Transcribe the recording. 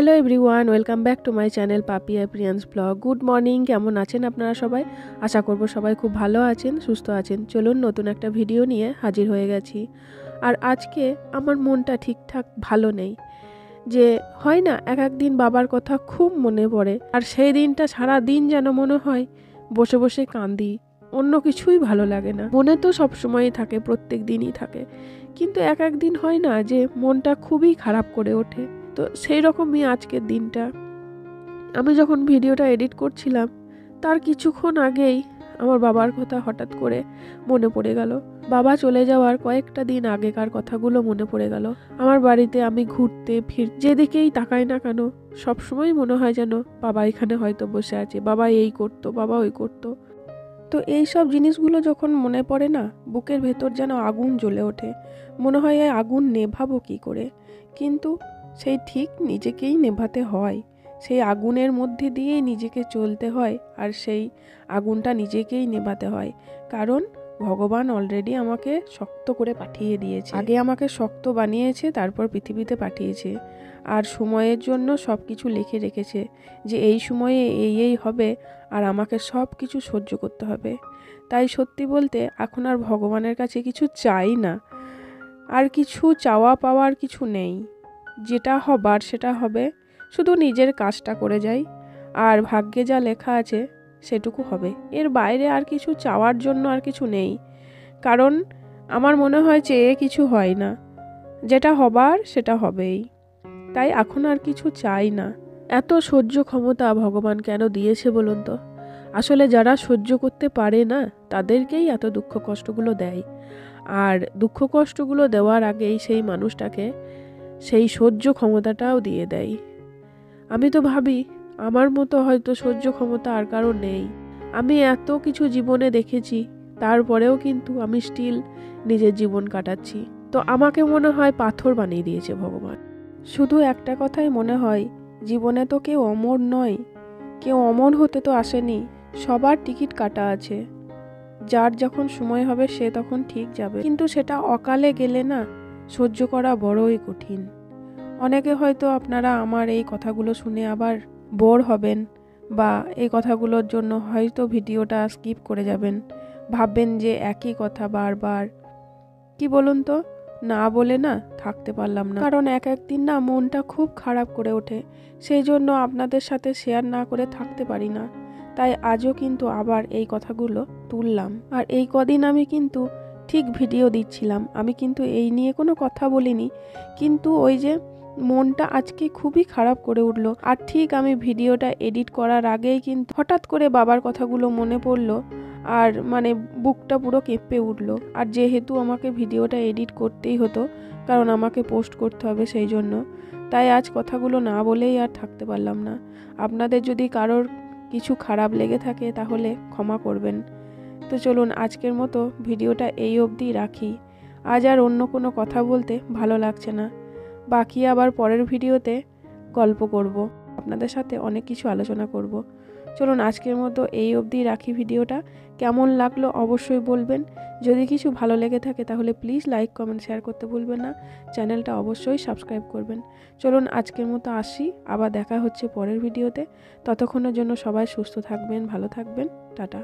Hello everyone, welcome back to my channel Papiya Priyan's blog. Good morning, কেমন আছেন আপনারা সবাই? আশা করব সবাই খুব ভালো আছেন, সুস্থ আছেন। চলুন নতুন একটা ভিডিও নিয়ে হাজির হয়ে গেছি। আর আজকে আমার মনটা ঠিকঠাক ভালো নেই। যে হয় না, এক একদিন বাবার কথা খুব মনে পড়ে, আর সেই দিনটা সারা দিন যেন মনে হয় বসে বসে কান্দি, অন্য কিছুই ভালো লাগে না। মনে তো সবসময়ই থাকে, প্রত্যেক দিনই থাকে, কিন্তু এক একদিন হয় না যে মনটা খুবই খারাপ করে ওঠে। তো সেই রকমই আজকের দিনটা। আমি যখন ভিডিওটা এডিট করছিলাম তার কিছুক্ষণ আগেই আমার বাবার কথা হঠাৎ করে মনে পড়ে গেল। বাবা চলে যাওয়ার কয়েকটা দিন আগেকার কথাগুলো মনে পড়ে গেল। আমার বাড়িতে আমি ঘুরতে যেদিকেই তাকাই না কেন সবসময় মনে হয় যেন বাবা এখানে হয়তো বসে আছে, বাবা এই করতো, বাবা ওই করতো। তো এই সব জিনিসগুলো যখন মনে পড়ে না, বুকের ভেতর যেন আগুন জ্বলে ওঠে। মনে হয় এই আগুন নেভাবো কী করে, কিন্তু সেই ঠিক নিজেকেই নেভাতে হয়। সেই আগুনের মধ্যে দিয়েই নিজেকে চলতে হয়, আর সেই আগুনটা নিজেকেই নেভাতে হয়। কারণ ভগবান অলরেডি আমাকে শক্ত করে পাঠিয়ে দিয়েছে। আগে আমাকে শক্ত বানিয়েছে, তারপর পৃথিবীতে পাঠিয়েছে। আর সময়ের জন্য সব কিছু লিখে রেখেছে যে এই সময়ে এই হবে, আর আমাকে সব কিছু সহ্য করতে হবে। তাই সত্যি বলতে এখন আর ভগবানের কাছে কিছু চাই না, আর কিছু চাওয়া পাওয়ার কিছু নেই। যেটা হবার সেটা হবে, শুধু নিজের কাজটা করে যাই, আর ভাগ্যে যা লেখা আছে সেটুকু হবে। এর বাইরে আর কিছু চাওয়ার জন্য আর কিছু নেই, কারণ আমার মনে হয় চেয়ে কিছু হয় না, যেটা হবার সেটা হবেই। তাই এখন আর কিছু চাই না। এত সহ্য ক্ষমতা ভগবান কেন দিয়েছে বলুন তো? আসলে যারা সহ্য করতে পারে না তাদেরকেই এত দুঃখ কষ্টগুলো দেয়, আর দুঃখ কষ্টগুলো দেওয়ার আগেই সেই মানুষটাকে সেই সহ্য ক্ষমতাটাও দিয়ে দেয়। আমি তো ভাবি আমার মতো হয়তো সহ্য ক্ষমতা আর কারো নেই। আমি এত কিছু জীবনে দেখেছি, তারপরেও কিন্তু আমি স্টিল নিজের জীবন কাটাচ্ছি। তো আমাকে মনে হয় পাথর বানিয়ে দিয়েছে ভগবান। শুধু একটা কথাই মনে হয়, জীবনে তো কেউ অমর নয়, কেউ অমর হতে তো আসেনি। সবার টিকিট কাটা আছে, যার যখন সময় হবে সে তখন ঠিক যাবে, কিন্তু সেটা অকালে গেলে না সহ্য করা বড়ই কঠিন। অনেকে হয়তো আপনারা আমার এই কথাগুলো শুনে আবার বোর হবেন, বা এই কথাগুলোর জন্য হয়তো ভিডিওটা স্কিপ করে যাবেন, ভাববেন যে একই কথা বারবার। কি বলুন তো, না বলে না থাকতে পারলাম না, কারণ এক একদিন না মনটা খুব খারাপ করে ওঠে, সেই জন্য আপনাদের সাথে শেয়ার না করে থাকতে পারি না। তাই আজও কিন্তু আবার এই কথাগুলো তুললাম। আর এই কদিন আমি কিন্তু ঠিক ভিডিও দিচ্ছিলাম, আমি কিন্তু এই নিয়ে কোনো কথা বলিনি, কিন্তু ওই যে মনটা আজকে খুবই খারাপ করে উঠলো। আর ঠিক আমি ভিডিওটা এডিট করার আগেই কিন্তু হঠাৎ করে বাবার কথাগুলো মনে পড়লো, আর মানে বুকটা পুরো কেঁপে উঠলো। আর যেহেতু আমাকে ভিডিওটা এডিট করতেই হতো, কারণ আমাকে পোস্ট করতে হবে, সেই জন্য তাই আজ কথাগুলো না বলেই আর থাকতে পারলাম না। আপনাদের যদি কারোর কিছু খারাপ লেগে থাকে তাহলে ক্ষমা করবেন। তো চলুন আজকের মতো ভিডিওটা এই অবধি রাখি। আজ আর অন্য কোনো কথা বলতে ভালো লাগছে না। বাকি আবার পরের ভিডিওতে গল্প করব, আপনাদের সাথে অনেক কিছু আলোচনা করব। চলুন আজকের মতো এই অবধি রাখি ভিডিওটা। কেমন লাগলো অবশ্যই বলবেন। যদি কিছু ভালো লেগে থাকে তাহলে প্লিজ লাইক, কমেন্ট, শেয়ার করতে ভুলবেন না। চ্যানেলটা অবশ্যই সাবস্ক্রাইব করবেন। চলুন আজকের মতো আসি, আবার দেখা হচ্ছে পরের ভিডিওতে। ততক্ষণের জন্য সবাই সুস্থ থাকবেন, ভালো থাকবেন। টাটা।